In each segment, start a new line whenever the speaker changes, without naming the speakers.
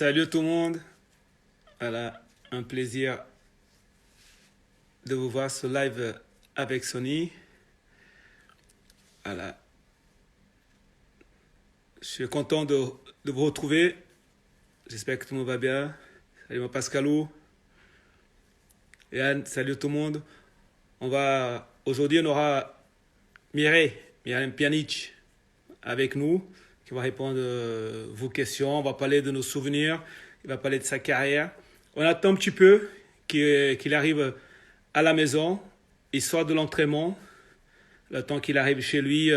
Salut tout le monde. Voilà, un plaisir de vous voir sur live avec Sony. Voilà, je suis content de vous retrouver. J'espère que tout le monde va bien. Salut mon Pascalou. Yann, salut tout le monde. Aujourd'hui, on aura Mireille Pjanic avec nous qui va répondre à vos questions. On va parler de nos souvenirs. Il va parler de sa carrière. On attend un petit peu qu'il arrive à la maison. Il sort de l'entraînement. Le temps qu'il arrive chez lui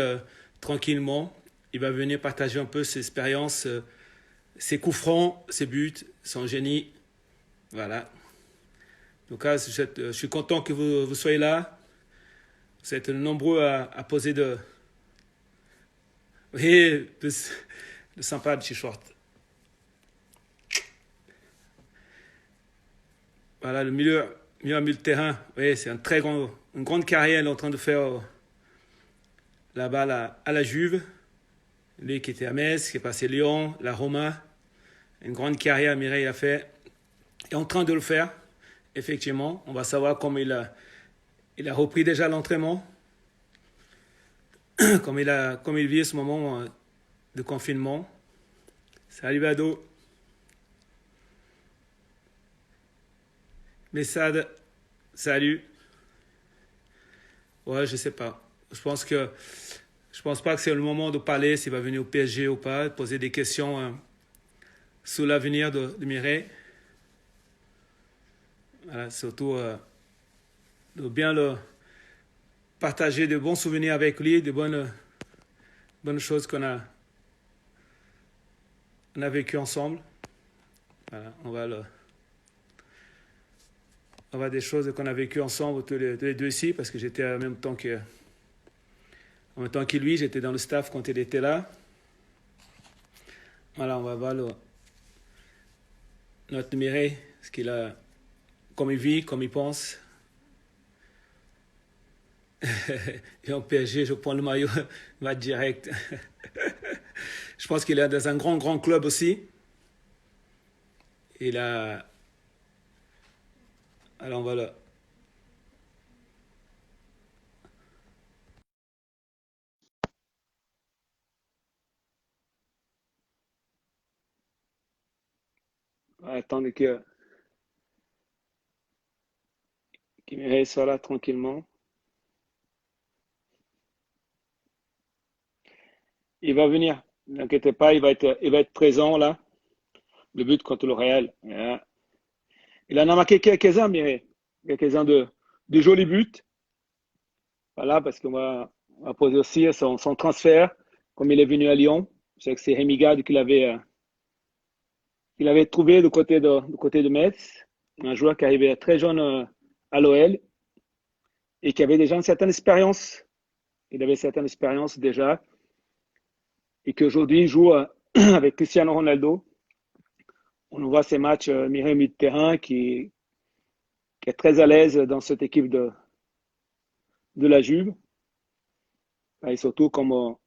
tranquillement. Il va venir partager un peu ses expériences, ses coups francs, ses buts, son génie. Voilà. Donc là, je suis content que vous soyez là. Vous êtes nombreux à poser de... Oui, de sympa, petit short. Voilà, le milieu de terrain. Oui, c'est une grande carrière qu'il est en train de faire là-bas à la Juve. Lui qui était à Metz, qui est passé Lyon, la Roma. Une grande carrière, Mireille a fait. Il est en train de le faire, effectivement. On va savoir comment il a repris déjà l'entraînement. Comme il vit ce moment de confinement. Salut Bado. Messade. Salut. Ouais, je sais pas. Je pense pas que c'est le moment de parler s'il va venir au PSG ou pas, de poser des questions sur l'avenir de Mireille. Voilà, surtout de bien partager de bons souvenirs avec lui, de bonnes choses on a vécues ensemble. Voilà, on va des choses qu'on a vécues ensemble tous les deux ici, parce que j'étais en même temps que lui, j'étais dans le staff quand il était là. Voilà, on va voir notre Mireille, ce qu'il a, comme il vit, comme il pense. Et en PSG, je prends le maillot, va direct. Je pense qu'il est dans un grand club aussi. Il a... Alors, voilà. On va attendre qu'il Mireille soit là tranquillement. Il va venir. Ne vous inquiétez pas, il va être présent là. Le but contre le Real. Voilà. Il en a marqué quelques-uns, Mireille. Quelques-uns de jolis buts. Voilà, parce on va poser aussi son transfert, comme il est venu à Lyon. Je sais que c'est Rémi Gade qu'il avait trouvé du côté de Metz. Un joueur qui arrivait très jeune à l'OL et qui avait déjà une certaine expérience. Il avait une certaine expérience déjà et qui aujourd'hui joue avec Cristiano Ronaldo. On voit ces matchs, Mireille milieu de terrain qui est très à l'aise dans cette équipe de la Juve. Et surtout, comme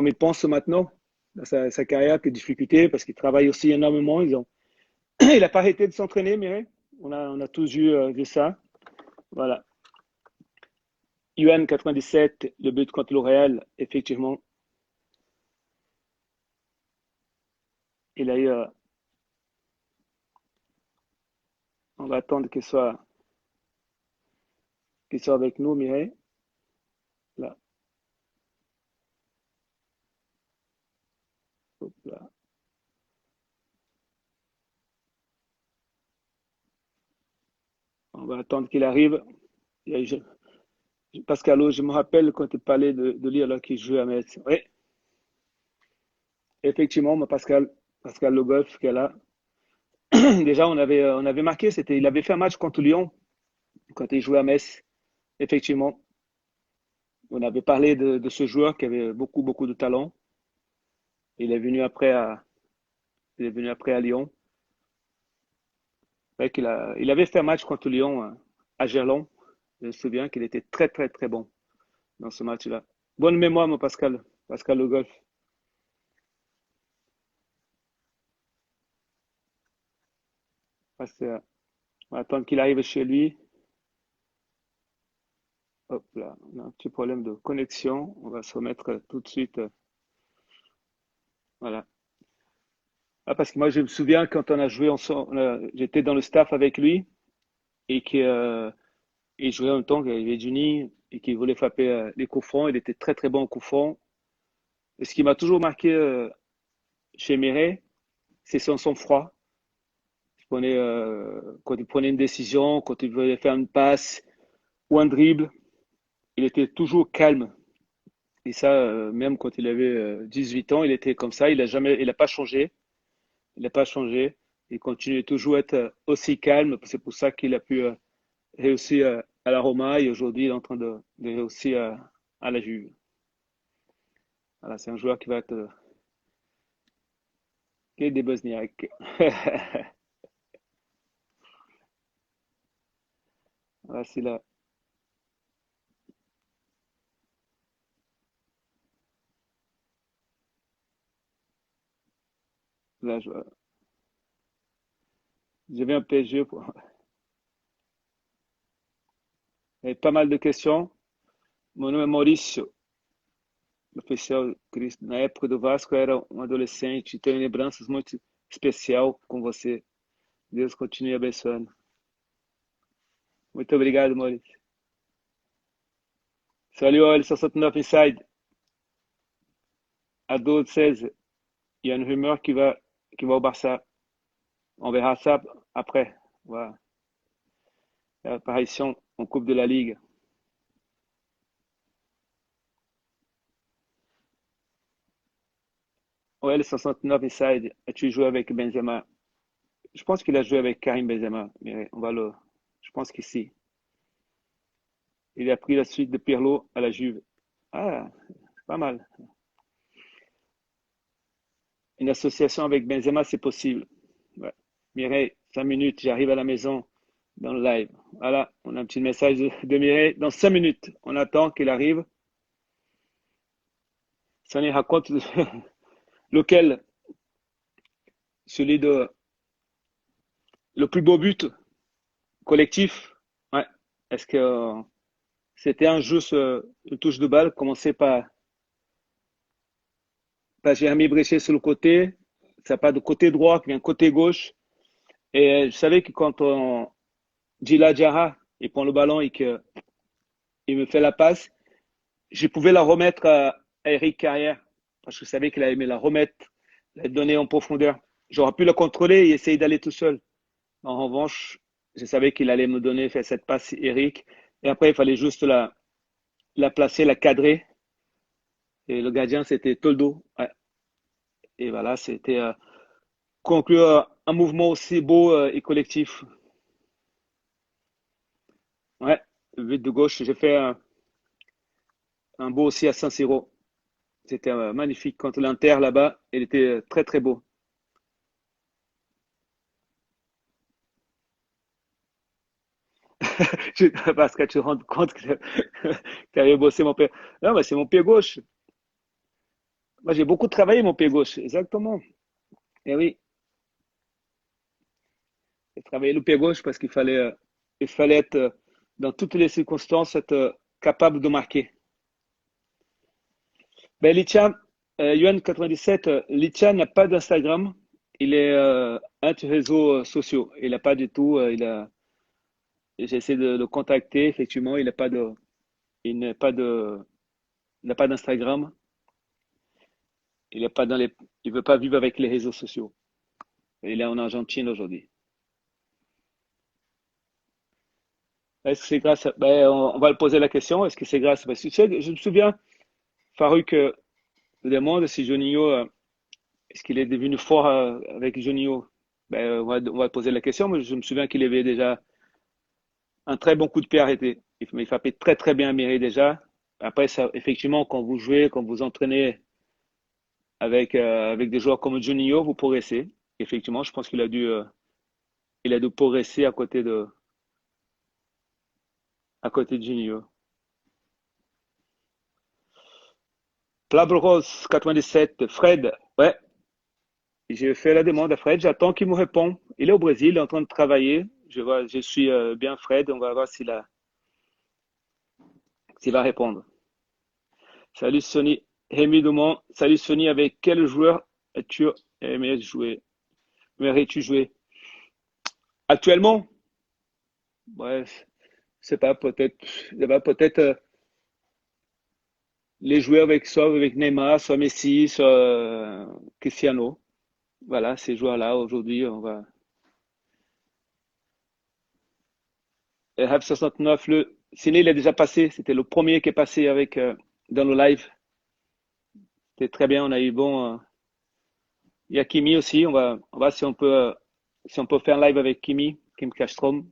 il pense maintenant, dans sa carrière, que difficulté, parce qu'il travaille aussi énormément. Il n'a pas arrêté de s'entraîner, Mireille. On a tous vu ça. Voilà. UN 97, le but contre le Real, effectivement, il a eu. On va attendre qu'il soit avec nous, Mireille. Là. Hop là. On va attendre qu'il arrive. Pascalo, je me rappelle quand tu parlais de lui alors qu'il jouait à Metz. Oui, effectivement, Pascal Le Golf qui est là. Déjà, on avait marqué, il avait fait un match contre Lyon quand il jouait à Metz. Effectivement, on avait parlé de ce joueur qui avait beaucoup de talent. Il est venu après il est venu après à Lyon. Ouais, il avait fait un match contre Lyon à Gerland. Je me souviens qu'il était très bon dans ce match-là. Bonne mémoire, mon Pascal Le Golf. On va attendre qu'il arrive chez lui. Hop là, on a un petit problème de connexion. On va se remettre tout de suite. Voilà. Ah, parce que moi, je me souviens quand on a joué ensemble, j'étais dans le staff avec lui et il jouait en même temps qu'il y avait Juni et qu'il voulait frapper les coups francs. Il était très très bon au coups francs. Et ce qui m'a toujours marqué chez Meret, c'est son sang-froid. Quand il prenait une décision, quand il voulait faire une passe ou un dribble, il était toujours calme. Et ça, même quand il avait 18 ans, il était comme ça. Il a pas changé. Il n'a pas changé. Il continue toujours à être aussi calme. C'est pour ça qu'il a pu réussir à la Roma et aujourd'hui il est en train de réussir à la Juve. Voilà, c'est un joueur qui va être qui est des Bosniaques. Voilà, c'est là, j'avais un PSG. Il y avait pas mal de questions. Meu nome é Maurício, oficial Cristo. Na época do Vasco, eu era um adolescente e tenho lembranças muito especial com você. Deus continue abençoando. Muito obrigado, Maurício. Salut, Alisson 69 Inside. À 12-16, il y a une rumeur qui va au Barça. On verra ça après. Voilà. Apparition en Coupe de la Ligue. OL 69 Inside. As-tu joué avec Benzema? Je pense qu'il a joué avec Karim Benzema, mais je pense que si. Il a pris la suite de Pirlo à la Juve. Ah, pas mal. Une association avec Benzema, c'est possible. Ouais. Mireille, 5 minutes, j'arrive à la maison dans le live. Voilà, on a un petit message de Mireille. Dans 5 minutes, on attend qu'il arrive. Ça nous raconte lequel, celui de le plus beau but collectif. Ouais. Est-ce que c'était un juste une touche de balle commencé par Jérémy Bréchet sur le côté. Ça part de côté droit, qui vient côté gauche. Et je savais que quand on Gila Diarra, il prend le ballon et qu'il me fait la passe, je pouvais la remettre à Eric Carrière. Parce que je savais qu'il allait me la remettre, la donner en profondeur. J'aurais pu la contrôler et essayer d'aller tout seul. En revanche, je savais qu'il allait me donner, faire cette passe Eric. Et après, il fallait juste la placer, la cadrer. Et le gardien, c'était Toldo. Ouais. Et voilà, c'était conclure un mouvement aussi beau et collectif. Ouais, le but de gauche, j'ai fait un beau aussi à San-Siro. C'était magnifique contre l'Inter là-bas. Il était très très beau. Parce que tu te rends compte que tu avais bossé mon pied. Non, mais c'est mon pied gauche. Moi, j'ai beaucoup travaillé mon pied gauche. Exactement. Et oui, j'ai travaillé le pied gauche parce il fallait être, dans toutes les circonstances, être capable de marquer. Ben, Licha, Yuan 97, Licha n'a pas d'Instagram. Il est anti-réseaux sociaux. Il n'a pas du tout. J'essaie de le contacter. Effectivement, il n'a pas de, il n'a pas d'Instagram. Il est pas dans les, il veut pas vivre avec les réseaux sociaux. Il est en Argentine aujourd'hui. Est-ce que c'est grâce ben, on va le poser la question. Est-ce que c'est grâce, parce que tu sais, je me souviens, Farouk me demande si Juninho, est-ce qu'il est devenu fort avec Juninho? Ben, on va poser la question, mais je me souviens qu'il avait déjà un très bon coup de pied arrêté. Il frappait très très bien Méré déjà. Après, ça, effectivement, quand vous jouez, quand vous entraînez avec des joueurs comme Juninho, vous progressez. Effectivement, je pense il a dû progresser à côté de Juninho. Plabros 97, Fred, ouais, J'ai fait la demande à Fred. J'attends qu'il me réponde. Il est au Brésil, il est en train de travailler. Je suis bien Fred. On va voir s'il va répondre. Salut Sony. Rémi Dumont. Salut Sony. Avec quel joueur as-tu aimé jouer? Aimerais-tu jouer? Actuellement? Bref, c'est pas peut-être, les joueurs soit avec Neymar, soit Messi, soit Cristiano. Voilà, ces joueurs-là aujourd'hui, on va. Et Rap 69, le ciné, il est déjà passé. C'était le premier qui est passé avec dans le live. C'était très bien. On a eu bon. Il y a Kimi aussi. On va si on peut faire un live avec Kimi, Kim Kastrom,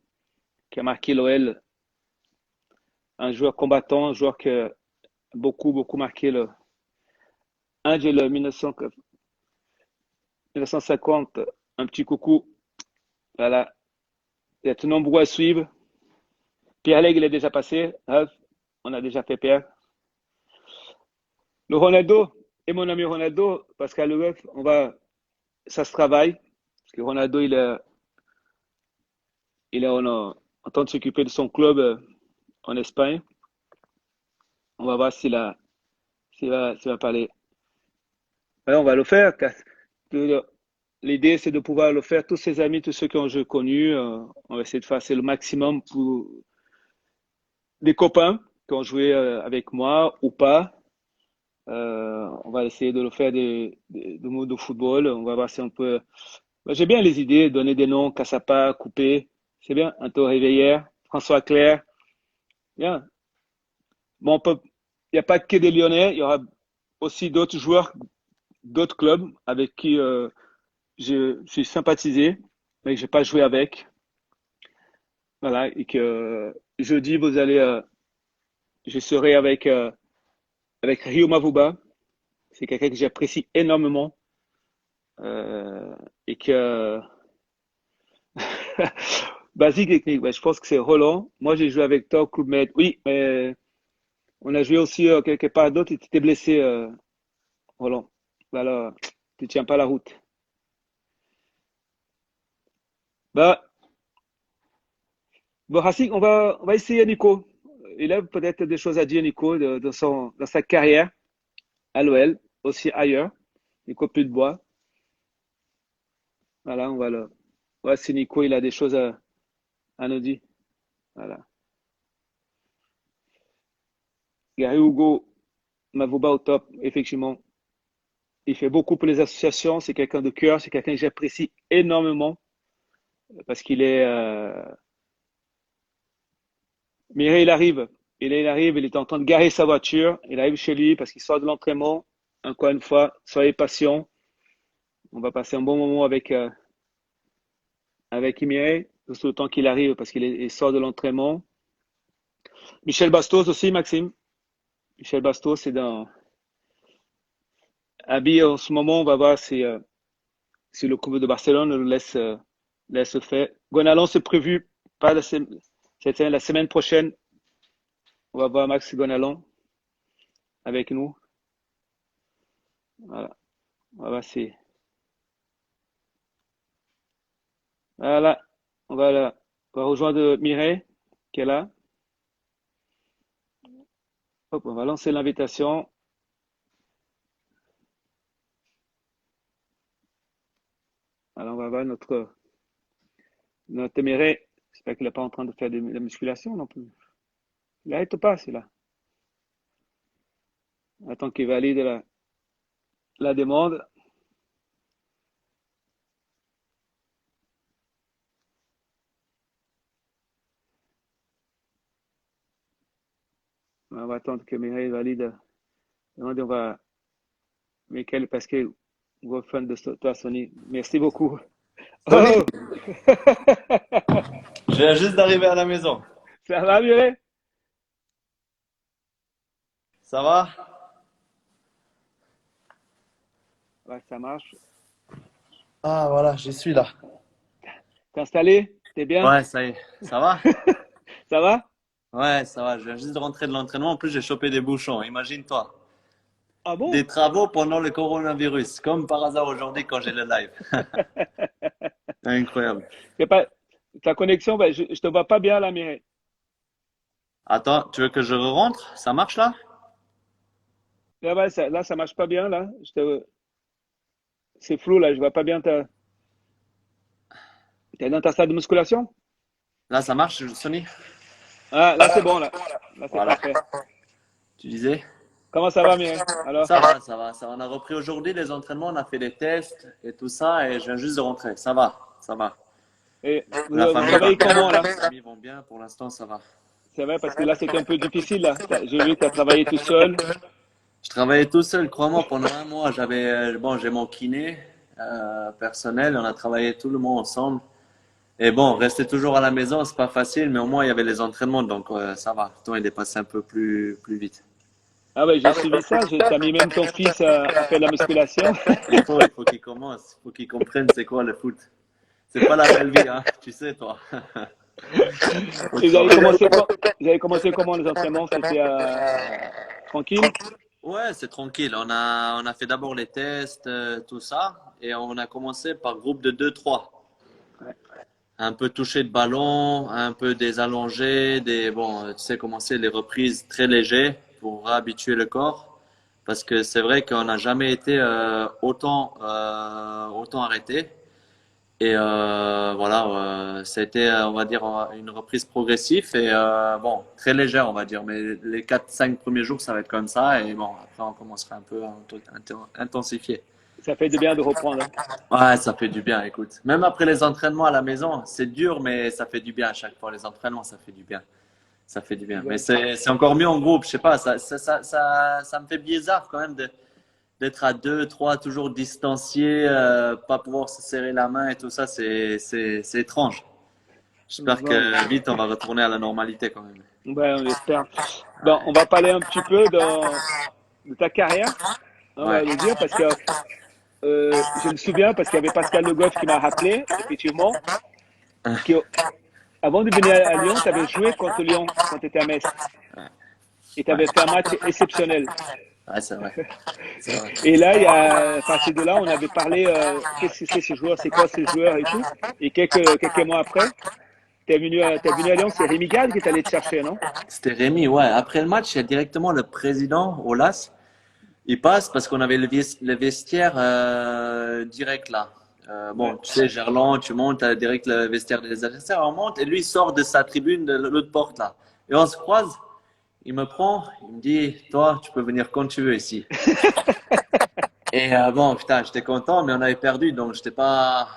qui a marqué l'OL, un joueur combattant, un joueur qui a beaucoup marqué le 1950. Un petit coucou. Voilà. Il y a de nombreux à suivre. Pierre Legge, il est déjà passé. On a déjà fait Pierre. Le Ronaldo et mon ami Ronaldo, Pascal Lebeuf, ça se travaille. Parce que Ronaldo, il est en train de s'occuper de son club en Espagne. On va voir s'il va parler. Alors, on va le faire. L'idée, c'est de pouvoir le faire. Tous ses amis, tous ceux que j'ai connus, on va essayer de faire le maximum pour des copains qui ont joué avec moi ou pas. On va essayer de le faire de mots de football. On va voir si on peut. J'ai bien les idées, donner des noms, Cassapa, Coupé. C'est bien. Anto Réveillère, François Clair. Bien. Bon, il n'y a pas que des Lyonnais. Il y aura aussi d'autres joueurs, d'autres clubs avec qui je suis sympathisé, mais que j'ai pas joué avec. Voilà. Et que jeudi, je serai avec Rio Mavuba. C'est quelqu'un que j'apprécie énormément. Et que basique technique, ouais, je pense que c'est Roland. Moi, j'ai joué avec toi au Club Med. Oui, mais on a joué aussi quelque part d'autre et tu t'es blessé, Roland. Voilà, tu tiens pas la route. Bah, bon, Racing, on va essayer Nico. Il a peut-être des choses à dire, Nico, dans sa carrière à l'OL, aussi ailleurs. Nico Putebois. Voilà, on va le. Ouais, si Nico, il a des choses à nous dire. Voilà. Gary Hugo Mavouba au top, effectivement. Il fait beaucoup pour les associations. C'est quelqu'un de cœur. C'est quelqu'un que j'apprécie énormément parce qu'il est. Mireille, il arrive. Il est en train de garer sa voiture. Il arrive chez lui parce qu'il sort de l'entraînement. Encore une fois, soyez patient. On va passer un bon moment avec Mireille, tout le temps qu'il arrive parce il sort de l'entraînement. Michel Bastos aussi, Maxime. Michel Bastos, c'est dans. Abi, en ce moment, on va voir si le club de Barcelone le laisse faire. Gonalon, c'est prévu pas la semaine prochaine. On va voir Max Gonalon avec nous. Voilà. On va voir si. Voilà. On va rejoindre Mireille qui est là. Hop, on va lancer l'invitation. Alors, on va voir notre Mireille. J'espère qu'il n'est pas en train de faire de la musculation non plus. Il n'arrête pas, celui-là. Attends qu'il valide la demande. On va attendre que Mireille valide. On va. Michael Pascal, gros fan de toi, Sony. Merci beaucoup.
Salut,
Oh!
je viens juste d'arriver à la maison.
Ça va, Mireille?
Ça va?
Ouais, ça marche.
Ah voilà, j'y suis là.
T'es installé? T'es bien?
Ouais, ça y est. Ça va?
Ça va?
Ouais, ça va. Je viens juste de rentrer de l'entraînement. En plus, j'ai chopé des bouchons. Imagine-toi.
Ah bon?
des travaux pendant le coronavirus, comme par hasard aujourd'hui quand j'ai le live. Incroyable.
C'est pas, ta connexion, ben, je te vois pas bien là, mais
Attends, tu veux que je rentre? Ça marche là?
là, ouais, là, ça marche pas bien là. C'est flou là, je vois pas bien t'es dans ta salle de musculation?
Là, ça marche, Sony?
Ah, là, c'est bon là. Là, c'est
Voilà.
parfait.
Tu disais?
Comment ça va, Mireille? Alors?
Ça va, ça va, ça va. On a repris aujourd'hui les entraînements, on a fait des tests et tout ça et je viens juste de rentrer. Ça va, ça va.
Et
La
vous
famille va
travaillez comment
bien,
là?
les amis vont bien, pour l'instant ça va.
C'est vrai, parce que là, c'était un peu difficile là. J'ai vu que tu as travaillé tout seul.
Je travaillais tout seul, crois-moi, pendant un mois. Bon, j'ai mon kiné personnel, on a travaillé tout le monde ensemble. Et bon, rester toujours à la maison, c'est pas facile, mais au moins il y avait les entraînements, donc ça va. Le temps il est passé un peu plus vite.
Ah ouais, j'ai suivi ça. T'as mis même ton fils à faire de la musculation.
Il faut qu'il commence, il faut qu'il comprenne c'est quoi le foot. C'est pas la belle vie, hein, tu sais, toi. Faut
Et
travailler.
vous avez commencé comment les entraînements? C'était tranquille?
Ouais, c'est tranquille. On a fait d'abord les tests, tout ça, et on a commencé par groupe de 2-3. Un peu toucher de ballon, un peu des allongés, bon, tu sais comment c'est, les reprises très légers pour habituer le corps. Parce que c'est vrai qu'on n'a jamais été autant arrêté. Et voilà, c'était, on va dire, une reprise progressive et bon, très légère, on va dire. Mais les 4-5 premiers jours, ça va être comme ça. Et bon, après, on commencera un peu à intensifier.
Ça fait du bien de reprendre.
Ouais, ça fait du bien, écoute. Même après les entraînements à la maison, c'est dur, mais ça fait du bien à chaque fois. Les entraînements, ça fait du bien. Ça fait du bien. Mais
Ouais.
c'est encore mieux en groupe. Je sais pas, ça me fait bizarre quand même d'être à deux, trois, toujours distanciés, pas pouvoir se serrer la main et tout ça. C'est étrange. J'espère
Bon,
que vite on va retourner à la normalité quand même.
ben, on espère. Bon, on va parler un petit peu de ta carrière, on va
Ouais.
le dire, parce que je me souviens, parce qu'il y avait Pascal Le Goff qui m'a rappelé, effectivement, qu'avant de venir à Lyon, tu avais joué contre Lyon quand tu étais à Metz. Et tu
Ouais.
avais fait un match exceptionnel.
Ouais, c'est vrai. C'est vrai.
Et là, à partir de là, on avait parlé, qu'est-ce que c'est ce joueur, c'est quoi ce joueur et tout. Et quelques mois après, t'es venu à Lyon, c'est Rémi Gade qui est allé te chercher, non?
C'était Rémi, ouais. Après le match, il y a directement le président, Olas. Il passe parce qu'on avait le vestiaire direct là.
Ouais.
Bon, tu sais, Gerland, tu montes direct le vestiaire des adversaires, on monte et lui il sort de sa tribune de l'autre porte là. Et on se croise, il me prend, il me dit, toi, tu peux venir quand tu veux ici. Et bon, putain, j'étais content, mais on avait perdu, donc j'étais pas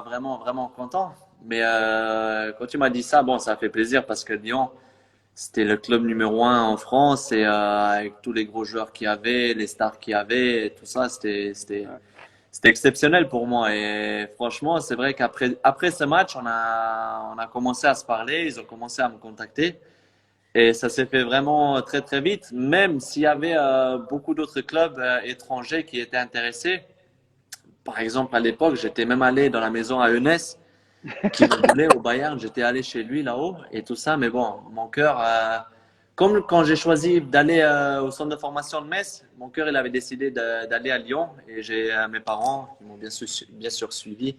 vraiment content. Mais quand tu m'as dit ça, bon, ça a fait plaisir parce que Lyon, c'était le club numéro un en France et avec tous les gros joueurs qu'il y avait, les stars qu'il y avait, et tout ça, c'était exceptionnel pour moi. Et franchement, c'est vrai qu'après ce match, on a commencé à se parler, ils ont commencé à me contacter. Et ça s'est fait vraiment très très vite, même s'il y avait beaucoup d'autres clubs étrangers qui étaient intéressés. Par exemple, à l'époque, j'étais même allé dans la maison à Eunès, qui me voulait au Bayern. J'étais allé chez lui là-haut et tout ça. Mais bon, mon cœur, comme quand j'ai choisi d'aller au centre de formation de Metz, mon cœur, il avait décidé d'aller à Lyon. Et j'ai mes parents qui m'ont bien sûr suivi.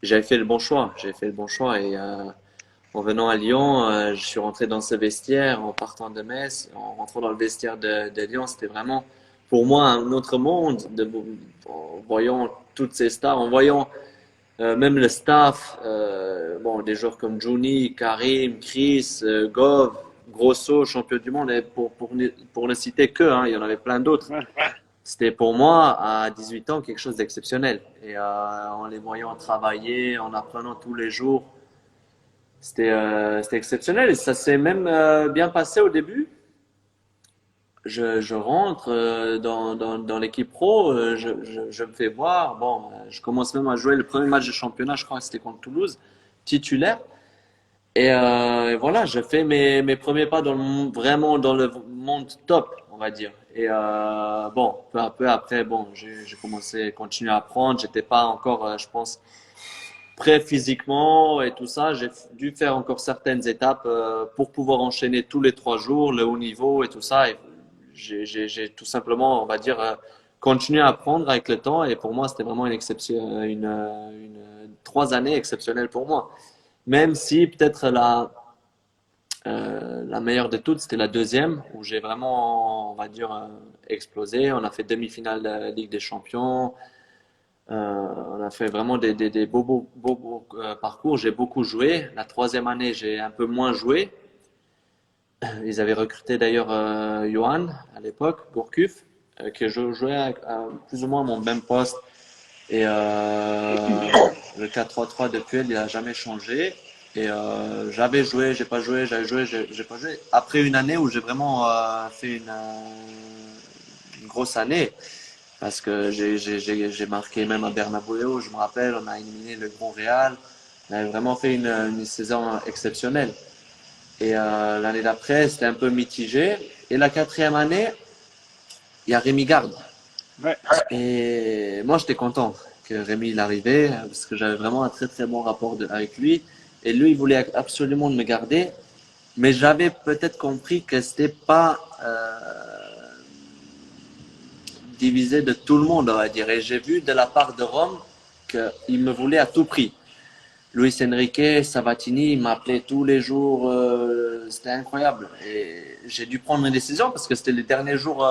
J'avais fait le bon choix. J'ai fait le bon choix et en venant à Lyon, je suis rentré dans ce vestiaire, en partant de Metz, en rentrant dans le vestiaire de Lyon, c'était vraiment pour moi un autre monde, en voyant toutes ces stars, en voyant même le staff, bon, des joueurs comme Juni, Karim, Chris, Gov, Grosso, champion du monde, et pour ne citer que, hein, il y en avait plein d'autres.
Ouais.
C'était pour moi, à 18 ans, quelque chose d'exceptionnel. Et en les voyant travailler, en apprenant tous les jours, c'était exceptionnel et ça s'est même bien passé au début. Je rentre dans l'équipe pro, je me fais voir. Bon, je commence même à jouer le premier match de championnat, je crois que c'était contre Toulouse, titulaire. Et voilà, je fais mes premiers pas vraiment dans le monde top, on va dire. Et bon, peu à peu après, bon, j'ai commencé à continuer à apprendre. J'étais pas encore, je pense, prêt physiquement et tout ça. J'ai dû faire encore certaines étapes pour pouvoir enchaîner tous les 3 jours, le haut niveau et tout ça. Et j'ai tout simplement, on va dire, continué à apprendre avec le temps. Et pour moi, c'était vraiment une exception, 3 années exceptionnelles pour moi. Même si peut-être la meilleure de toutes, c'était la deuxième, où j'ai vraiment, on va dire, explosé. On a fait demi-finale de la Ligue des Champions. On a fait vraiment des beaux parcours. J'ai beaucoup joué. La troisième année, j'ai un peu moins joué. Ils avaient recruté d'ailleurs Johan à l'époque, Gourcuff, que je jouais à plus ou moins mon même poste. Et le 4-3-3 de Puel, il n'a jamais changé. Et j'avais joué, j'ai pas joué, j'avais joué, j'ai pas joué. Après une année où j'ai vraiment fait une grosse année, parce que j'ai marqué même à Bernabéu, je me rappelle, on a éliminé le Grand Real. On avait vraiment fait une saison exceptionnelle. Et l'année d'après, c'était un peu mitigé. Et la quatrième année, il y a Rémi Garde.
Ouais.
Et moi, j'étais content que Rémi il arrivait parce que j'avais vraiment un très très bon rapport avec lui. Et lui, il voulait absolument me garder. Mais j'avais peut-être compris que c'était pas divisé de tout le monde, on va dire. Et j'ai vu de la part de Rome qu'il me voulait à tout prix. Luis Enrique, Sabatini, il m'appelait tous les jours. C'était incroyable. Et j'ai dû prendre une décision parce que c'était les derniers jours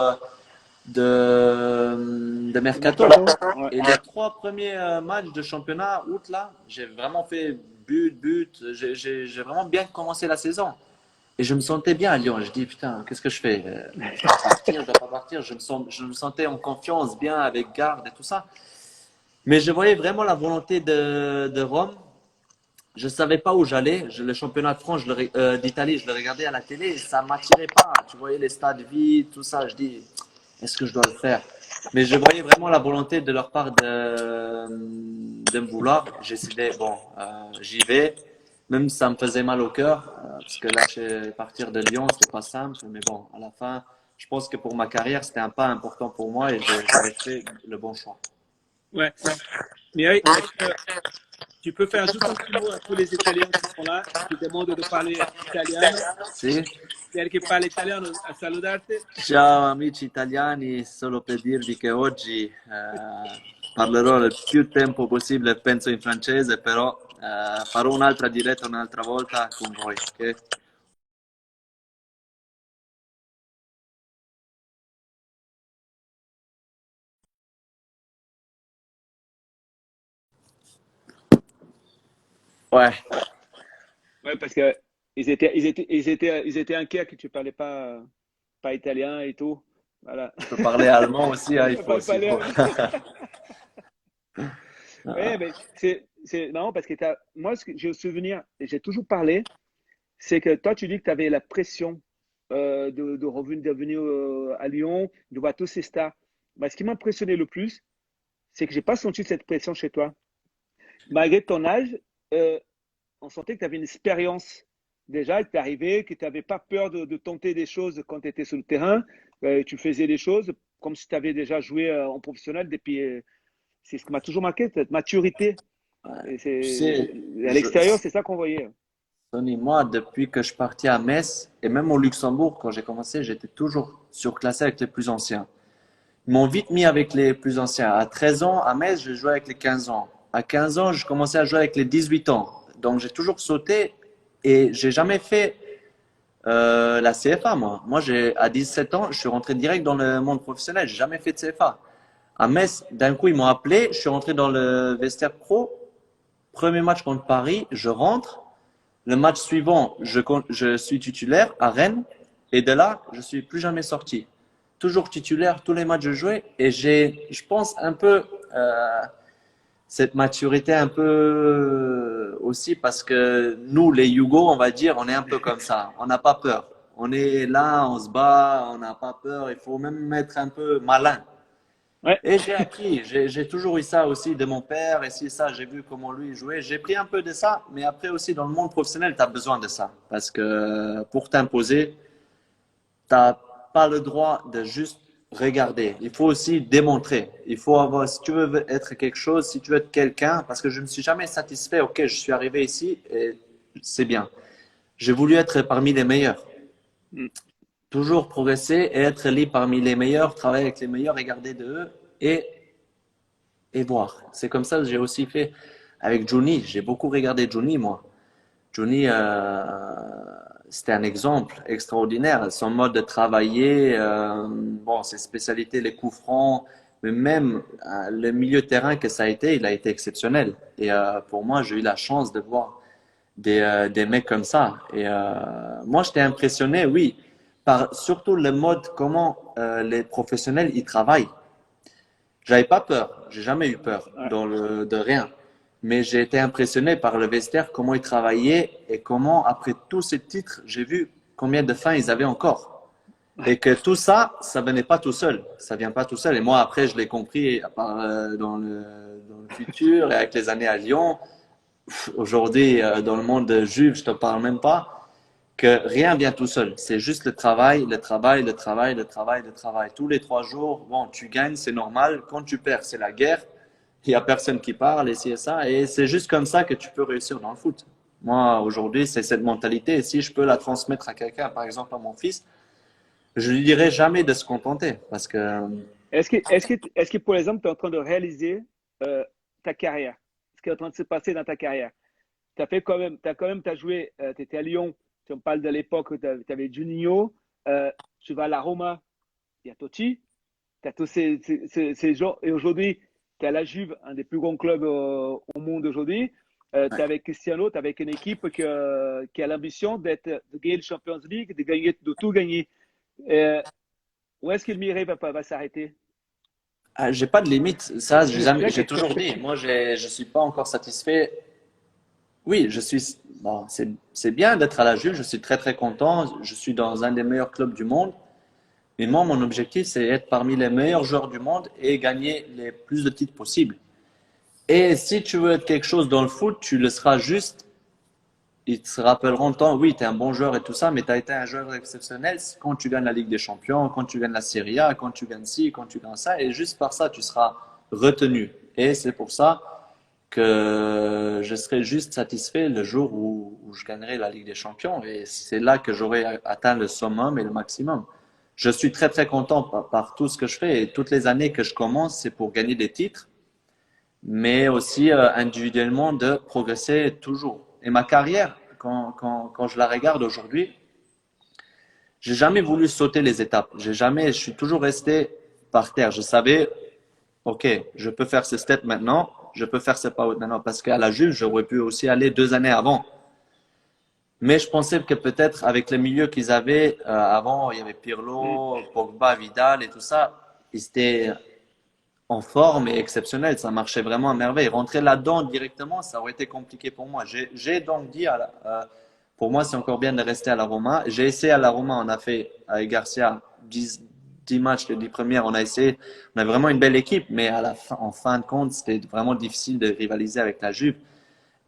de mercato.
Ouais.
Et les 3 premiers matchs de championnat, août, là, j'ai vraiment fait but. J'ai vraiment bien commencé la saison. Et je me sentais bien à Lyon. Je dis, putain, qu'est-ce que je fais? Je dois partir, je dois pas partir. Je me sentais en confiance, bien avec Garde et tout ça. Mais je voyais vraiment la volonté de Rome. Je savais pas où j'allais. Le championnat de France, d'Italie, je le regardais à la télé et ça m'attirait pas. Tu voyais les stades vides, tout ça. Je dis, est-ce que je dois le faire? Mais je voyais vraiment la volonté de leur part de me vouloir. J'ai décidé, bon, j'y vais. Même si ça me faisait mal au cœur, parce que là, partir de Lyon, c'était pas simple. Mais bon, à la fin, je pense que pour ma carrière, c'était un pas important pour moi et j'avais fait le bon choix.
Ouais. Mireille, est-ce que tu peux faire juste un petit mot à tous les Italiens qui sont là, qui te demandent de parler italiano?
Sì.
Quelqu'un qui parle italiano a salutarti?
Ciao amici italiani, solo per dirvi che oggi parlerò il più tempo possibile, penso in francese, però farò un'altra diretta un'altra volta con voi, ok? Ouais,
Ouais, parce que ils étaient inquiets que tu parlais pas italien et tout. Voilà.
je peux parler allemand aussi, hein, il faut
Pas
aussi.
parler
Faut.
allemand. Ouais, mais c'est marrant parce que moi, ce que j'ai au souvenir, et j'ai toujours parlé, c'est que toi, tu dis que tu avais la pression de revenir à Lyon, de voir tous ces stars. Bah, ce qui m'a impressionné le plus, c'est que j'ai pas senti cette pression chez toi. Malgré ton âge, euh, on sentait que tu avais une expérience déjà, que tu arrivé, que tu n'avais pas peur de tenter des choses quand tu étais sur le terrain. Tu faisais des choses comme si tu avais déjà joué en professionnel depuis. C'est ce qui m'a toujours marqué, cette maturité. Et
Tu sais,
à l'extérieur, c'est ça qu'on voyait.
Tony, moi, depuis que je partais à Metz et même au Luxembourg, quand j'ai commencé, j'étais toujours surclassé avec les plus anciens. Ils m'ont vite mis avec les plus anciens. À 13 ans, à Metz, je jouais avec les 15 ans. À 15 ans, je commençais à jouer avec les 18 ans. Donc, j'ai toujours sauté et j'ai jamais fait la CFA, moi. Moi, à 17 ans, je suis rentré direct dans le monde professionnel. J'ai jamais fait de CFA. À Metz, d'un coup, ils m'ont appelé. Je suis rentré dans le vestiaire pro. Premier match contre Paris, je rentre. Le match suivant, je suis titulaire à Rennes. Et de là, je suis plus jamais sorti. Toujours titulaire, tous les matchs je jouais. Et je pense, un peu cette maturité un peu aussi parce que nous, les Yougos, on va dire, on est un peu comme ça. On n'a pas peur. On est là, on se bat, on n'a pas peur. Il faut même être un peu malin.
Ouais,
Et j'ai appris, j'ai toujours eu ça aussi de mon père, et si ça, j'ai vu comment lui jouait. J'ai pris un peu de ça, mais après aussi dans le monde professionnel, tu as besoin de ça. Parce que pour t'imposer, tu n'as pas le droit de juste regarder. Il faut aussi démontrer. Il faut avoir, si tu veux être quelque chose, si tu veux être quelqu'un, parce que je ne suis jamais satisfait, ok, je suis arrivé ici et c'est bien. J'ai voulu être parmi les meilleurs. toujours progresser et être libre parmi les meilleurs, travailler avec les meilleurs, regarder de eux et, et voir. C'est comme ça que j'ai aussi fait avec Johnny. J'ai beaucoup regardé Johnny, moi. Johnny, c'était un exemple extraordinaire. Son mode de travailler, bon, ses spécialités, les coups francs, mais même le milieu de terrain que ça a été, il a été exceptionnel. Et pour moi, j'ai eu la chance de voir des mecs comme ça. Et moi, j'étais impressionné, oui, par surtout le mode comment les professionnels ils travaillent. J'avais pas peur, j'ai jamais eu peur
Ouais.
de rien. Mais j'ai été impressionné par le vestiaire, comment ils travaillaient et comment, après tous ces titres, j'ai vu combien de fins ils avaient encore. Et que tout ça, ça venait pas tout seul. Ça vient pas tout seul. Et moi, après, je l'ai compris dans le futur et avec les années à Lyon. Aujourd'hui, dans le monde de juif, je te parle même pas que rien vient tout seul. C'est juste le travail, le travail, le travail, le travail, le travail. Tous les 3 jours, bon, tu gagnes, c'est normal. Quand tu perds, c'est la guerre. Il y a personne qui parle et c'est ça. Et c'est juste comme ça que tu peux réussir dans le foot. Moi, aujourd'hui, c'est cette mentalité. Et si je peux la transmettre à quelqu'un, par exemple à mon fils, je lui dirai jamais de se contenter parce que
Est-ce que, par exemple, tu es en train de réaliser ta carrière? Ce qui est en train de se passer dans ta carrière? Tu as fait quand même, t'as joué, tu étais à Lyon, tu me parles de l'époque où tu avais Juninho, tu vas à la Roma, il y a Totti, tu as tous ces gens, et aujourd'hui, tu es à la Juve, un des plus grands clubs au monde aujourd'hui. Tu es avec Cristiano, tu es avec une équipe qui a l'ambition de gagner le Champions League, de tout gagner. Euh, Où est-ce que le Mireille va s'arrêter?
j'ai pas de limite. Ça, j'ai toujours dit. Moi, je suis pas encore satisfait. Oui, bon, c'est bien d'être à la Juve. Je suis très, très content. Je suis dans un des meilleurs clubs du monde. Mais moi, mon objectif, c'est être parmi les meilleurs joueurs du monde et gagner les plus de titres possibles. Et si tu veux être quelque chose dans le foot, tu le seras juste. Ils se rappelleront de toi, oui, tu es un bon joueur et tout ça, mais tu as été un joueur exceptionnel quand tu gagnes la Ligue des Champions, quand tu gagnes la Serie A, quand tu gagnes ci, quand tu gagnes ça. Et juste par ça, tu seras retenu. Et c'est pour ça que je serai juste satisfait le jour où je gagnerai la Ligue des Champions. Et c'est là que j'aurai atteint le summum et le maximum. Je suis très, très content par tout ce que je fais. Et toutes les années que je commence, c'est pour gagner des titres, mais aussi individuellement de progresser toujours. Et ma carrière, quand je la regarde aujourd'hui, j'ai jamais voulu sauter les étapes. Je suis toujours resté par terre. Je savais, ok, je peux faire ce step maintenant, je peux faire ce pas maintenant, parce qu'à la Juve, j'aurais pu aussi aller 2 années avant. Mais je pensais que peut-être avec le milieu qu'ils avaient avant, il y avait
Mm.
Pirlo, Pogba, Vidal et tout ça, ils étaient en forme et exceptionnel. Ça marchait vraiment à merveille. Rentrer là-dedans directement, ça aurait été compliqué pour moi. J'ai donc dit, pour moi, c'est encore bien de rester à la Roma. J'ai essayé à la Roma, on a fait avec Garcia 10 matchs, les 10 premières, on a essayé. On a vraiment une belle équipe, mais en fin de compte, c'était vraiment difficile de rivaliser avec la Juve.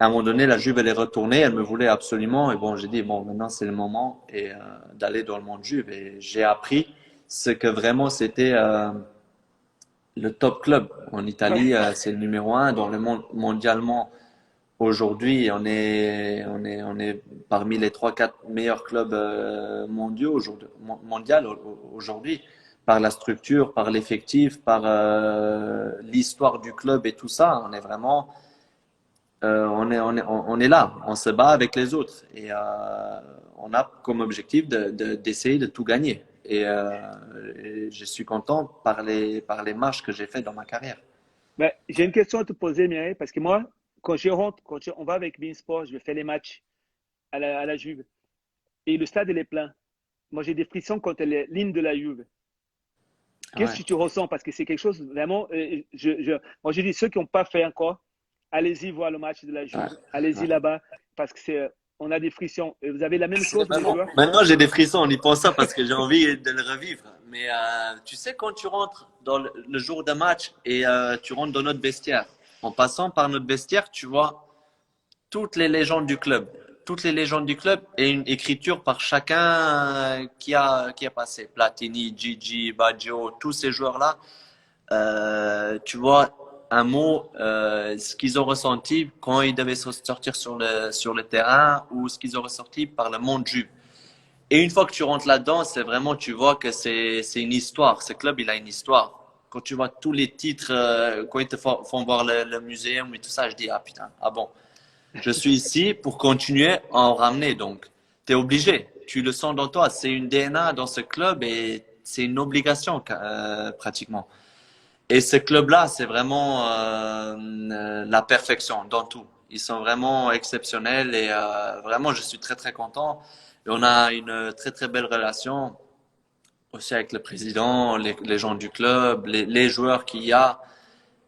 À un moment donné, la Juve, elle est retournée, elle me voulait absolument. Et bon, j'ai dit, bon, maintenant, c'est le moment d'aller dans le monde Juve. Et j'ai appris ce que vraiment c'était le top club en Italie,
Ouais.
c'est le numéro un dans le monde mondialement. Aujourd'hui, on est parmi les 3, 4 meilleurs clubs mondiaux aujourd'hui, par la structure, par l'effectif, par l'histoire du club et tout ça. On est vraiment, on est là, on se bat avec les autres et on a comme objectif d'essayer de tout gagner. Et je suis content par les marches que j'ai faites dans ma carrière.
Ben, j'ai une question à te poser, Mireille, parce que moi, on va avec Beansport, je vais faire les matchs à la Juve, et le stade, il est plein. Moi, j'ai des frissons quand elle est ligne de la Juve. Qu'est-ce
Ouais.
que tu ressens? Parce que c'est quelque chose vraiment. Moi, je dis ceux qui n'ont pas fait encore, allez-y voir le match de la
Ouais,
Juve. Allez-y
ouais.
là-bas, parce que on a des frissons. Et vous avez la même chose, les joueurs?
Maintenant, j'ai des frissons en y pensant parce que j'ai envie de le revivre. Mais tu sais, quand tu rentres dans le jour de match et tu rentres dans notre vestiaire, en passant par notre vestiaire, tu vois toutes les légendes du club. Toutes les légendes du club et une écriture par chacun qui a passé. Platini, Gigi, Baggio, tous ces joueurs-là. Tu vois un mot, ce qu'ils ont ressenti quand ils devaient sortir sur le terrain ou ce qu'ils ont ressenti par le monde juif. Et une fois que tu rentres là-dedans, c'est vraiment, tu vois que c'est une histoire. Ce club, il a une histoire. Quand tu vois tous les titres, quand ils te font voir le muséum et tout ça, je dis, ah putain, ah bon, je suis ici pour continuer à en ramener. Donc, tu es obligé. Tu le sens dans toi. C'est une DNA dans ce club et c'est une obligation pratiquement. Et ce club-là, c'est vraiment la perfection dans tout. Ils sont vraiment exceptionnels et vraiment, je suis très très content. Et on a une très très belle relation aussi avec le président, les gens du club, les joueurs qu'il y a.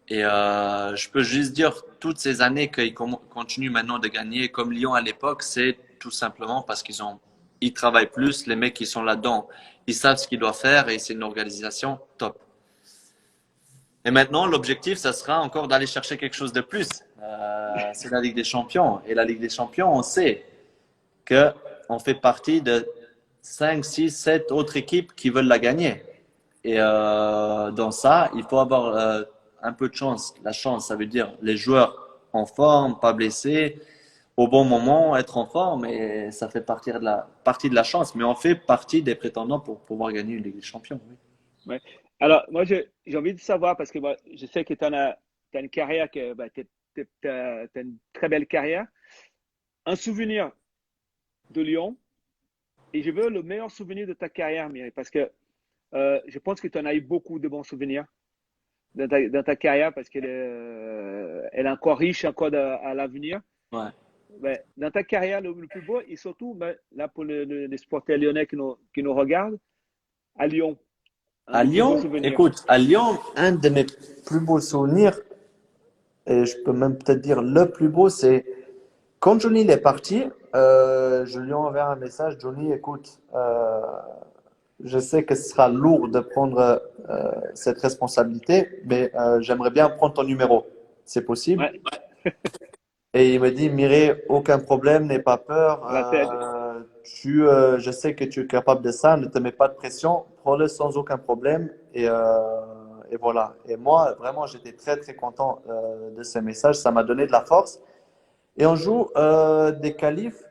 Et je peux juste dire, toutes ces années qu'ils continuent maintenant de gagner, comme Lyon à l'époque, c'est tout simplement parce ils travaillent plus, les mecs qui sont là-dedans, ils savent ce qu'ils doivent faire et c'est une organisation top. Et maintenant, l'objectif, ça sera encore d'aller chercher quelque chose de plus. C'est la Ligue des Champions. Et la Ligue des Champions, on sait que on fait partie de 5, 6, 7 autres équipes qui veulent la gagner. Et dans ça, il faut avoir un peu de chance. La chance, ça veut dire les joueurs en forme, pas blessés, au bon moment, être en forme. Et ça fait partie de la chance. Mais on fait partie des prétendants pour pouvoir gagner une Ligue des Champions. Oui.
Ouais. Alors, moi, j'ai envie de savoir, parce que moi, je sais que tu as une carrière, t'as une très belle carrière. Un souvenir de Lyon, et je veux le meilleur souvenir de ta carrière, Mireille, parce que je pense que tu en as eu beaucoup de bons souvenirs dans ta carrière, parce elle est encore riche encore à l'avenir.
Ouais.
Ouais, dans ta carrière, le plus beau, et surtout, ben, là, pour les supporters lyonnais qui nous regardent, à Lyon, un
À
des plus beaux
Lyon,
souvenirs.
écoute, à Lyon, un de mes plus beaux souvenirs, et je peux même peut-être dire le plus beau, c'est quand Johnny il est parti, je lui ai envoyé un message, Johnny, écoute, je sais que ce sera lourd de prendre cette responsabilité, mais j'aimerais bien prendre ton numéro. C'est possible?
Ouais,
Et il me dit, Mireille, aucun problème, n'aie pas peur.
à la tête.
Je sais que tu es capable de ça, ne te mets pas de pression, prends-le sans aucun problème. Et voilà. Et moi, vraiment, j'étais très, très content de ce message. Ça m'a donné de la force. Et on joue des qualifs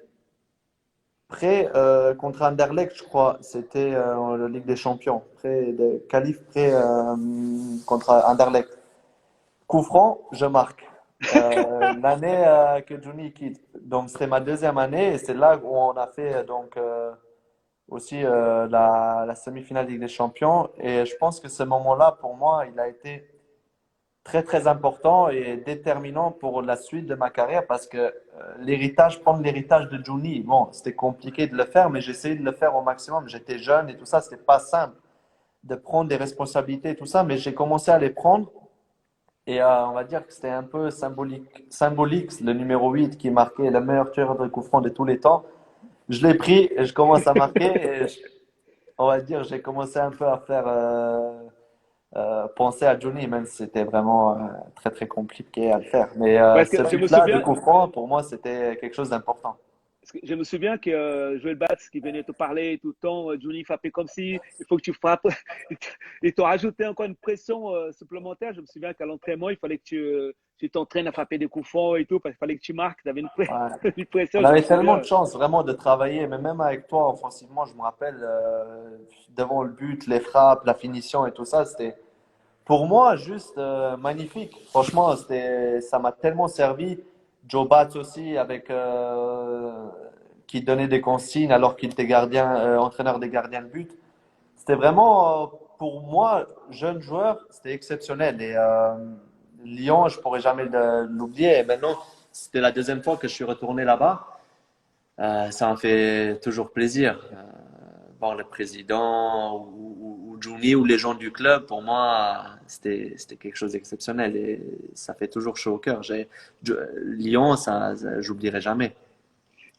près contre Anderlecht, je crois. C'était la Ligue des Champions. Près des qualifs près contre Anderlecht. Coup franc, je marque. L'année que Johnny quitte. Donc, c'était ma deuxième année et c'est là où on a fait donc aussi la semi-finale Ligue des Champions. Et je pense que ce moment-là, pour moi, il a été très, très important et déterminant pour la suite de ma carrière parce que prendre l'héritage de Johnny, bon, c'était compliqué de le faire, mais j'essayais de le faire au maximum. J'étais jeune et tout ça, c'était pas simple de prendre des responsabilités et tout ça, mais j'ai commencé à les prendre. Et on va dire que c'était un peu symbolique, le numéro 8 qui marquait le meilleur tireur de coup franc de tous les temps. Je l'ai pris et je commence à marquer. On va dire, j'ai commencé un peu à faire penser à Johnny, même si c'était vraiment très très compliqué à le faire. Mais
Parce que
ce
je me
but-là de
souviens,
coup franc, pour moi, c'était quelque chose d'important.
Parce que je me souviens que Joël Batz qui venait te parler tout le temps, Johnny frappait comme si il faut que tu frappes. Ils t'ont rajouté encore une pression supplémentaire. Je me souviens qu'à l'entraînement, il fallait que tu t'entraînes à frapper des coups francs et tout, parce qu'il fallait que tu marques. Tu avais
Ouais.
une pression,
On
je me
avait tellement de
souviens.
chance vraiment de travailler, mais même avec toi offensivement, je me rappelle devant le but, les frappes, la finition et tout ça, c'était pour moi juste magnifique. Franchement, ça m'a tellement servi. Joe Bats aussi qui donnait des consignes alors qu'il était entraîneur des gardiens de but. C'était vraiment pour moi jeune joueur, c'était exceptionnel et Lyon, je pourrais jamais l'oublier. Et maintenant, c'était la deuxième fois que je suis retourné là-bas. Ça me fait toujours plaisir. Voir le président ou Juni ou les gens du club, pour moi, c'était quelque chose d'exceptionnel et ça fait toujours chaud au cœur. Lyon, j'oublierai jamais.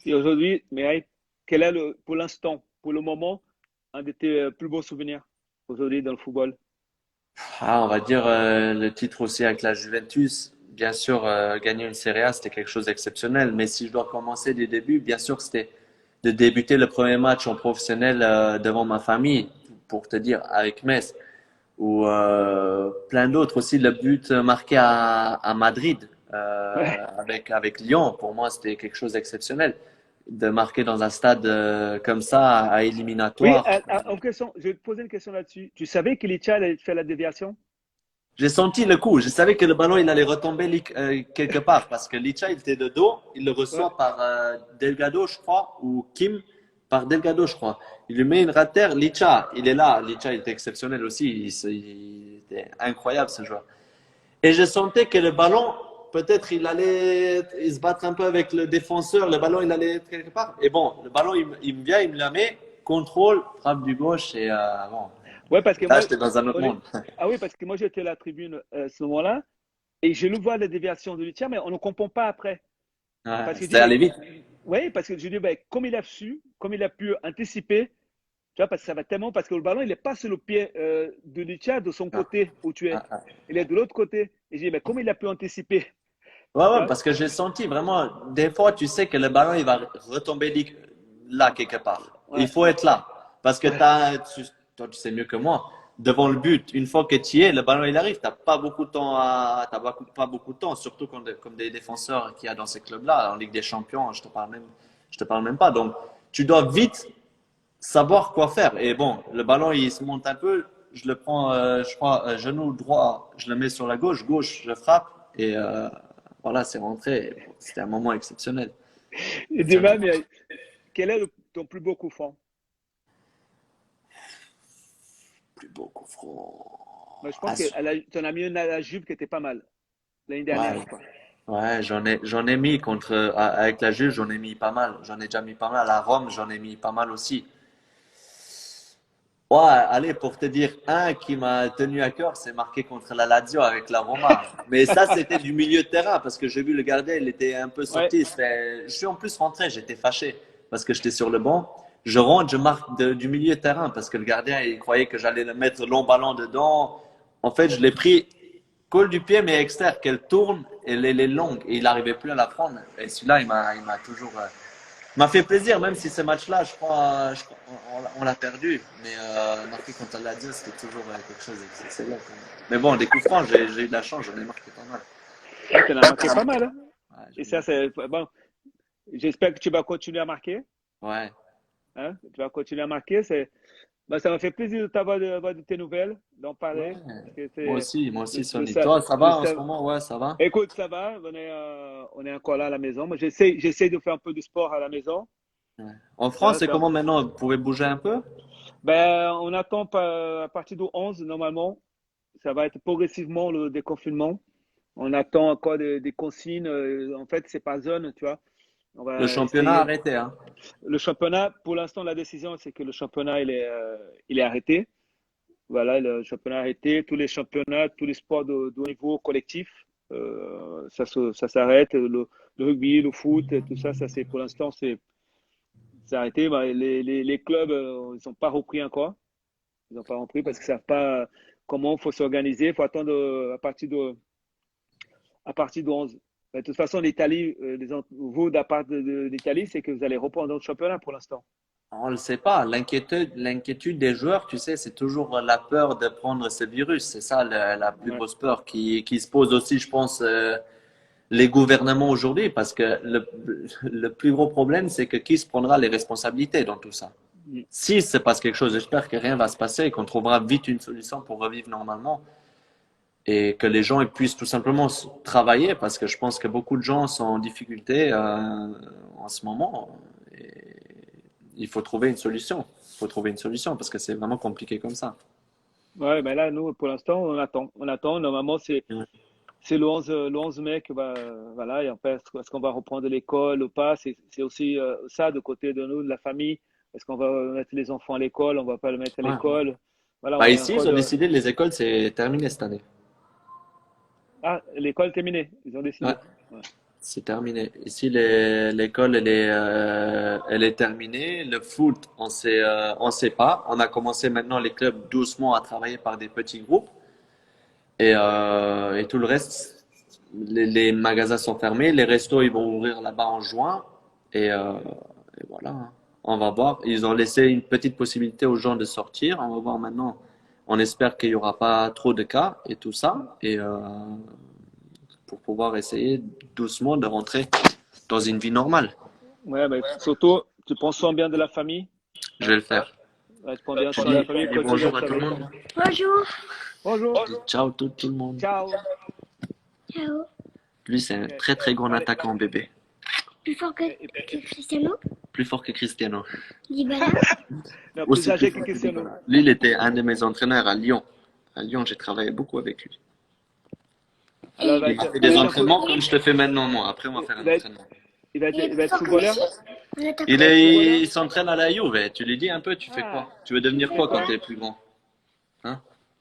Et aujourd'hui, Mireille, quel est pour l'instant, pour le moment, un de tes plus beaux souvenirs aujourd'hui dans le football?
On va dire le titre aussi avec la Juventus. Bien sûr, gagner une Serie A, c'était quelque chose d'exceptionnel. Mais si je dois commencer du début, bien sûr, c'était de débuter le premier match en professionnel devant ma famille, pour te dire, avec Metz. Ou plein d'autres aussi. Le but marqué à Madrid avec Lyon, pour moi, c'était quelque chose d'exceptionnel. de marquer dans un stade comme ça, à
Oui,
éliminatoire.
en question, je vais te poser une question là-dessus. Tu savais que Licha allait faire la déviation?
J'ai senti le coup. Je savais que le ballon, il allait retomber quelque part parce que Licha, il était de dos. Il le
Ouais.
reçoit par Delgado, je crois, ou Kim par Delgado, je crois. Il lui met une ratère. Licha, il est là. Licha, il était exceptionnel aussi. Il était incroyable, ce joueur. Et je sentais que le ballon, peut-être, il allait se battre un peu avec le défenseur. Le ballon, il allait être quelque part. Et bon, le ballon, il me vient, il me la met. Contrôle, frappe du gauche. Et bon,
Ouais, parce que
là,
moi,
j'étais dans un autre
on est...
monde.
Ah oui, parce que moi j'étais à la tribune à ce moment-là et je le vois la déviation de Licha, mais on ne comprend pas après.
Ouais,
Parce que je dis,
c'était
mais
allé vite.
oui, parce que je dis, ben, comme il a su, comme il a pu anticiper, tu vois, parce que ça va tellement, parce que le ballon, il n'est pas sur le pied de Licha de son
Ah,
côté où tu es.
ah, ah.
Il est de l'autre côté. Et je dis, mais comme il a pu anticiper,
Ouais,
tu
ouais,
vois?
parce que j'ai senti vraiment, des fois, tu sais que le ballon, il va retomber là, quelque part. Il
Ouais,
faut être là. Parce que
ouais.
toi, tu sais mieux que moi, devant le but, une fois que tu y es, le ballon, il arrive. T'as pas beaucoup de temps pas beaucoup de temps, surtout comme des défenseurs qu'il y a dans ces clubs-là, en Ligue des Champions, je te parle même pas. Donc, tu dois vite savoir quoi faire. Et bon, le ballon, il se monte un peu. Je le prends, je crois, genou droit, je le mets sur la gauche, gauche, je frappe. Et voilà, c'est rentré. C'était un moment exceptionnel.
Et
Exceptionnel.
dis-moi, mais quel est ton plus beau coup franc?
Plus beau coup franc.
Moi, je pense que tu en as mis une à la Juve qui était pas mal, l'année dernière,
Ouais,
je crois.
ouais, j'en ai mis avec la Juve, j'en ai mis pas mal. J'en ai déjà mis pas mal. À Rome, j'en ai mis pas mal aussi. Ouais, allez, pour te dire, un qui m'a tenu à cœur, c'est marqué contre la Lazio avec la Roma. Mais ça, c'était du milieu de terrain parce que j'ai vu le gardien, il était un peu
Ouais,
sorti. Je suis en plus rentré, j'étais fâché parce que j'étais sur le banc. Je rentre, je marque du milieu de terrain parce que le gardien, il croyait que j'allais le mettre long ballon dedans. En fait, je l'ai pris col du pied, mais externe, qu'elle tourne, elle est longue et il n'arrivait plus à la prendre. Et celui-là, il m'a toujours, m'a fait plaisir, même si ce match-là, on l'a perdu. Mais marquer contre la Lazio, c'était toujours quelque chose d'excellent. Mais bon, des coups francs, j'ai eu de la chance, j'en ai marqué pas mal.
ouais, tu en as marqué pas mal, hein.
Ouais,
Et
j'en ai
ça,
marqué.
c'est bon. J'espère que tu vas continuer à marquer.
Ouais,
Hein? Tu vas continuer à marquer. Ben, ça m'a fait plaisir de t'avoir de tes nouvelles, d'en parler.
ouais.
Parce que c'est
Moi aussi,
le,
Sonny. Toi, ça
le,
va en ce moment? Ouais, ça va?
écoute, ça va. On est encore là à la maison. Moi, j'essaie de faire un peu de sport à la maison.
Ouais. En
Hein,
France, c'est comment maintenant? Vous pouvez bouger un peu?
ben, on attend à partir du 11, normalement. Ça va être progressivement le déconfinement. On attend encore des consignes. En fait, c'est pas zone, tu vois. On
Le
va
championnat
essayer.
arrêté, hein?
Le championnat, pour l'instant, la décision, c'est que le championnat, il est arrêté. Voilà, le championnat arrêté. Tous les championnats, tous les sports de haut niveau collectif, ça s'arrête. Le rugby, le foot, tout ça, ça c'est pour l'instant, c'est arrêté. Ben, les clubs, ils n'ont pas repris encore. Ils n'ont pas repris parce qu'ils ne savent pas comment il faut s'organiser. Il faut attendre à partir de 11. De toute façon, l'Italie, vous, d'appart de l'Italie, c'est que vous allez reprendre le championnat pour l'instant.
On ne le sait pas. L'inquiétude des joueurs, tu sais, c'est toujours la peur de prendre ce virus. C'est ça la plus
Ouais.
grosse peur qui se pose aussi, je pense, les gouvernements aujourd'hui. Parce que le plus gros problème, c'est que qui se prendra les responsabilités dans tout ça?
Mm.
Si se passe quelque chose, j'espère que rien va se passer et qu'on trouvera vite une solution pour revivre normalement et que les gens ils puissent tout simplement travailler parce que je pense que beaucoup de gens sont en difficulté en ce moment. Et il faut trouver une solution. Il faut trouver une solution parce que c'est vraiment compliqué comme ça.
Ouais, mais là, nous, pour l'instant, on attend. On attend. Normalement,
Ouais.
c'est le 11 mai que voilà, et en fait, est-ce qu'on va reprendre l'école ou pas? C'est aussi ça de côté de nous, de la famille. Est-ce qu'on va mettre les enfants à l'école? On va pas le mettre à
Ouais.
l'école? Voilà, on
Bah
est
ici,
encore
ils ont
de.
décidé, les écoles, c'est terminé cette année.
Ah, l'école terminée. Ils ont
Ouais,
décidé. Ouais.
c'est terminé. Ici, l'école, elle est terminée. Le foot, on sait pas. On a commencé maintenant les clubs doucement à travailler par des petits groupes. Et tout le reste, les magasins sont fermés. Les restos, ils vont ouvrir là-bas en juin. Et, euh, et voilà, hein. On va voir. Ils ont laissé une petite possibilité aux gens de sortir. On va voir maintenant. On espère qu'il y aura pas trop de cas et tout ça. Et pour pouvoir essayer doucement de rentrer dans une vie normale.
Ouais, mais surtout, tu prends soin bien de la famille.
Je vais le
Ouais,
faire.
ouais, tu prends bien soin de la
Dis,
famille.
dis
Continue à
bonjour à tout le
travailler.
monde.
Bonjour.
Bonjour.
Dis ciao tout le monde.
Ciao.
Ciao.
Lui, c'est un
Ok.
très très grand
Allez.
attaquant bébé.
Plus fort que Cristiano.
Plus fort que Cristiano.
Dybala.
Non, plus
Aussi plus
âgé que
fort que
Cristiano.
Dybala. Lui, il était un de mes entraîneurs à Lyon. À Lyon, j'ai travaillé beaucoup avec lui.
Alors,
Il fait des entraînements comme je te fais maintenant, moi. Après, on va faire un entraînement.
il va
Il est
il va
plus
être
fort que
footballeur.
Messi. En attaquant.
Il s'entraîne à la Juve. Tu lui dis un peu, tu fais
Ah.
quoi? Tu veux devenir quoi quand t'es plus grand?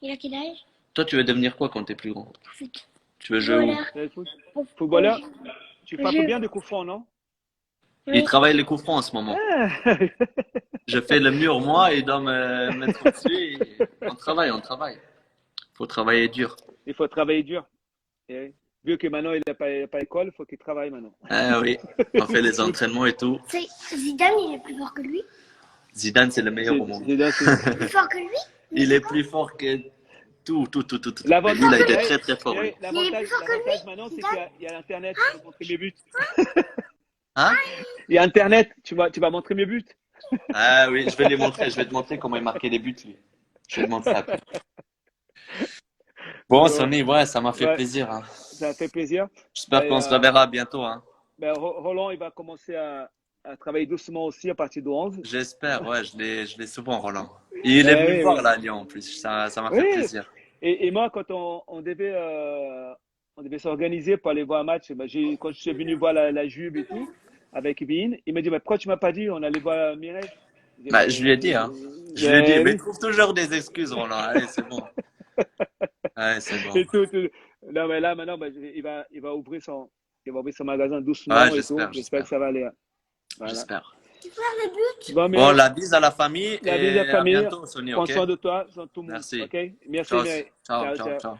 Il a quel âge?
Toi, tu veux devenir quoi quand t'es plus grand?
Foot.
Tu veux jouer où?
Voilà.
Il va être footballeur. Tu frappes bien des coups francs, non?
Il travaille les coups francs en ce moment.
Ah.
Je fais le mur, moi, et il doit me mettre au-dessus. On travaille, on travaille. Faut travailler dur.
Il faut travailler dur. Et vu que maintenant il n'a pas école, il faut qu'il travaille maintenant.
Ah oui, on fait les entraînements et tout.
C'est Zidane, il est plus fort que lui.
Zidane, c'est le meilleur au monde.
Plus fort que lui.
Il est plus fort que tout.
L'avantage,
Lui, là, il est très très fort. lui.
l'avantage maintenant, c'est qu'il y a Internet, tu vas montrer mes buts.
Hein?
Il y a Internet, tu vas montrer mes buts.
Ah oui, je vais les montrer. Je vais te montrer comment il marquait les buts, lui. Je vais te montrer après. Bon, Sonny, ouais, ça m'a fait
Ouais.
plaisir. Hein.
Ça fait plaisir.
J'espère qu'on se reverra bientôt. Hein.
Ben, Roland, il va commencer à travailler doucement aussi à partir de 11.
J'espère, ouais, je l'ai souvent, Roland. Il est venu me voir là à Lyon en plus. Ça m'a fait
Oui.
plaisir.
Et moi, quand on devait s'organiser pour aller voir un match, ben, quand je suis venu voir la Juve et tout, avec Bean, il m'a dit, mais pourquoi tu m'as pas dit, on allait voir Mireille?
Bah, je lui ai dit, hein. Je lui ai dit, mais il trouve toujours des excuses, Roland. Allez, c'est bon. Ouais, c'est bon.
Et tout. Non, mais là, maintenant, ben, il va ouvrir son magasin doucement
Ouais,
et tout.
j'espère.
J'espère que ça va aller. Voilà.
J'espère.
Tu faire le but.
Bon, mais
Bon, la bise à la famille
la
et
bise à la famille.
à bientôt, Sonny,
Prends
ok?
soin de toi, soin de tout le monde.
Merci.
Ok? Merci,
Ciao,
Mireille.
ciao.